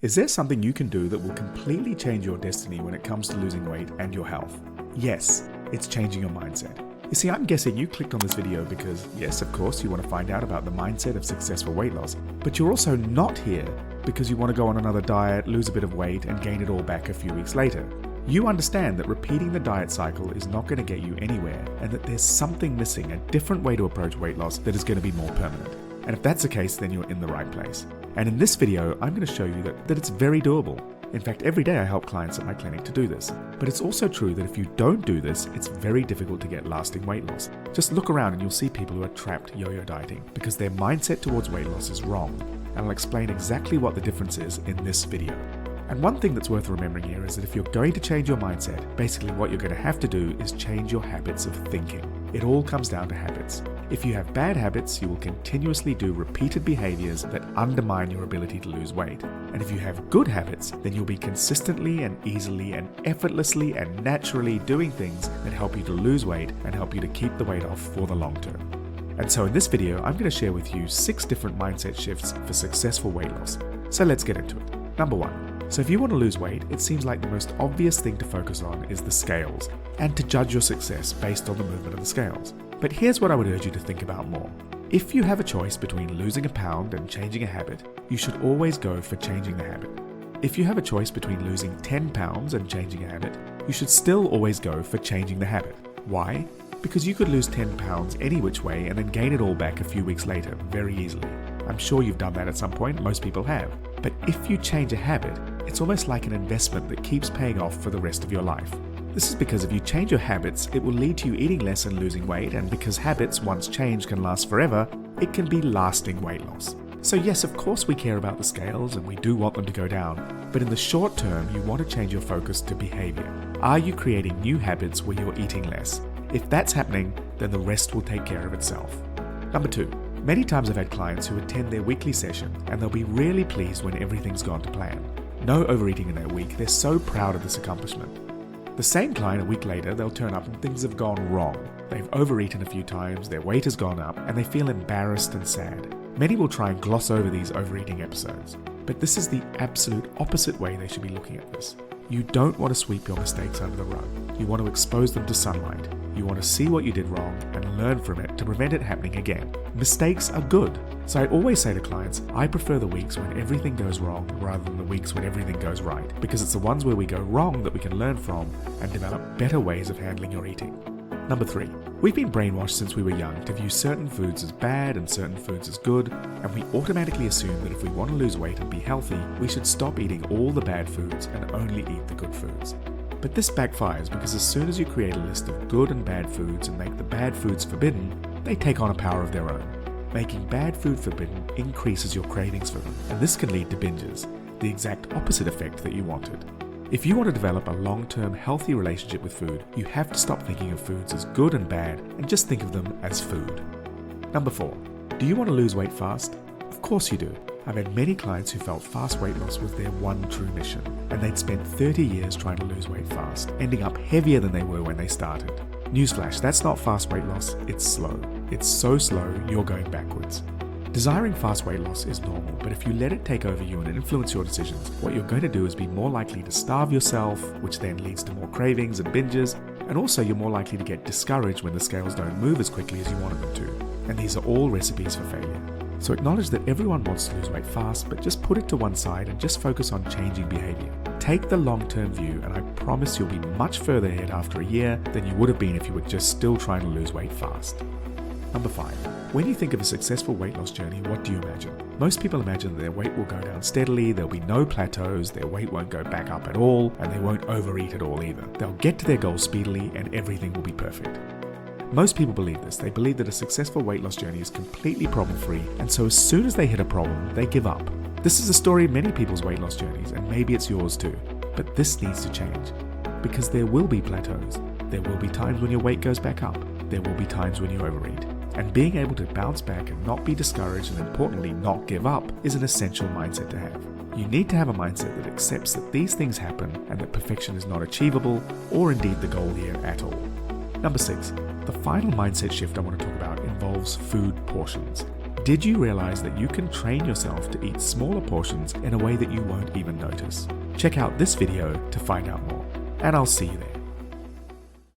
Is there something you can do that will completely change your destiny when it comes to losing weight and your health? Yes, it's changing your mindset. You see, I'm guessing you clicked on this video because, yes, of course, you want to find out about the mindset of successful weight loss, but you're also not here because you want to go on another diet, lose a bit of weight, and gain it all back a few weeks later. You understand that repeating the diet cycle is not going to get you anywhere, and that there's something missing, a different way to approach weight loss that is going to be more permanent. And if that's the case, then you're in the right place. And in this video, I'm going to show you that it's very doable. In fact, every day I help clients at my clinic to do this. But it's also true that if you don't do this, it's very difficult to get lasting weight loss. Just look around and you'll see people who are trapped yo-yo dieting because their mindset towards weight loss is wrong. And I'll explain exactly what the difference is in this video. And one thing that's worth remembering here is that if you're going to change your mindset, basically what you're going to have to do is change your habits of thinking. It all comes down to habits. If you have bad habits, you will continuously do repeated behaviors that undermine your ability to lose weight. And if you have good habits, then you'll be consistently and easily and effortlessly and naturally doing things that help you to lose weight and help you to keep the weight off for the long term. And so in this video, I'm going to share with you 6 different mindset shifts for successful weight loss. So let's get into it. Number 1. So if you want to lose weight, it seems like the most obvious thing to focus on is the scales, and to judge your success based on the movement of the scales. But here's what I would urge you to think about more. If you have a choice between losing a pound and changing a habit, you should always go for changing the habit. If you have a choice between losing 10 pounds and changing a habit, you should still always go for changing the habit. Why? Because you could lose 10 pounds any which way and then gain it all back a few weeks later very easily. I'm sure you've done that at some point, most people have. But if you change a habit, it's almost like an investment that keeps paying off for the rest of your life. This is because if you change your habits, it will lead to you eating less and losing weight, and because habits, once changed, can last forever, it can be lasting weight loss. So yes, of course we care about the scales and we do want them to go down, but in the short term, you want to change your focus to behavior. Are you creating new habits where you're eating less? If that's happening, then the rest will take care of itself. Number 2. Many times I've had clients who attend their weekly session and they'll be really pleased when everything's gone to plan. No overeating in their week, they're so proud of this accomplishment. The same client a week later, they'll turn up and things have gone wrong. They've overeaten a few times, their weight has gone up, and they feel embarrassed and sad. Many will try and gloss over these overeating episodes, but this is the absolute opposite way they should be looking at this. You don't want to sweep your mistakes under the rug. You want to expose them to sunlight. You want to see what you did wrong and learn from it to prevent it happening again. Mistakes are good. So I always say to clients, I prefer the weeks when everything goes wrong rather than the weeks when everything goes right, because it's the ones where we go wrong that we can learn from and develop better ways of handling your eating. Number 3. We've been brainwashed since we were young to view certain foods as bad and certain foods as good, and we automatically assume that if we want to lose weight and be healthy, we should stop eating all the bad foods and only eat the good foods. But this backfires because as soon as you create a list of good and bad foods and make the bad foods forbidden, they take on a power of their own. Making bad food forbidden increases your cravings for them, and this can lead to binges, the exact opposite effect that you wanted. If you want to develop a long-term healthy relationship with food, you have to stop thinking of foods as good and bad and just think of them as food. Number 4. Do you want to lose weight fast? Of course you do. I've had many clients who felt fast weight loss was their one true mission, and they'd spent 30 years trying to lose weight fast, ending up heavier than they were when they started. Newsflash, that's not fast weight loss, it's slow. It's so slow, you're going backwards. Desiring fast weight loss is normal, but if you let it take over you and influence your decisions, what you're going to do is be more likely to starve yourself, which then leads to more cravings and binges, and also you're more likely to get discouraged when the scales don't move as quickly as you wanted them to. And these are all recipes for failure. So acknowledge that everyone wants to lose weight fast, but just put it to one side and just focus on changing behavior. Take the long-term view, and I promise you'll be much further ahead after a year than you would have been if you were just still trying to lose weight fast. Number 5. When you think of a successful weight loss journey, what do you imagine? Most people imagine that their weight will go down steadily, there'll be no plateaus, their weight won't go back up at all, and they won't overeat at all either. They'll get to their goals speedily and everything will be perfect. Most people believe this. They believe that a successful weight loss journey is completely problem-free, and so as soon as they hit a problem, they give up. This is the story of many people's weight loss journeys, and maybe it's yours too. But this needs to change, because there will be plateaus. There will be times when your weight goes back up. There will be times when you overeat. And being able to bounce back and not be discouraged, and importantly not give up, is an essential mindset to have. You need to have a mindset that accepts that these things happen and that perfection is not achievable, or indeed the goal here at all. Number 6. The final mindset shift I want to talk about involves food portions. Did you realize that you can train yourself to eat smaller portions in a way that you won't even notice? Check out this video to find out more, and I'll see you there.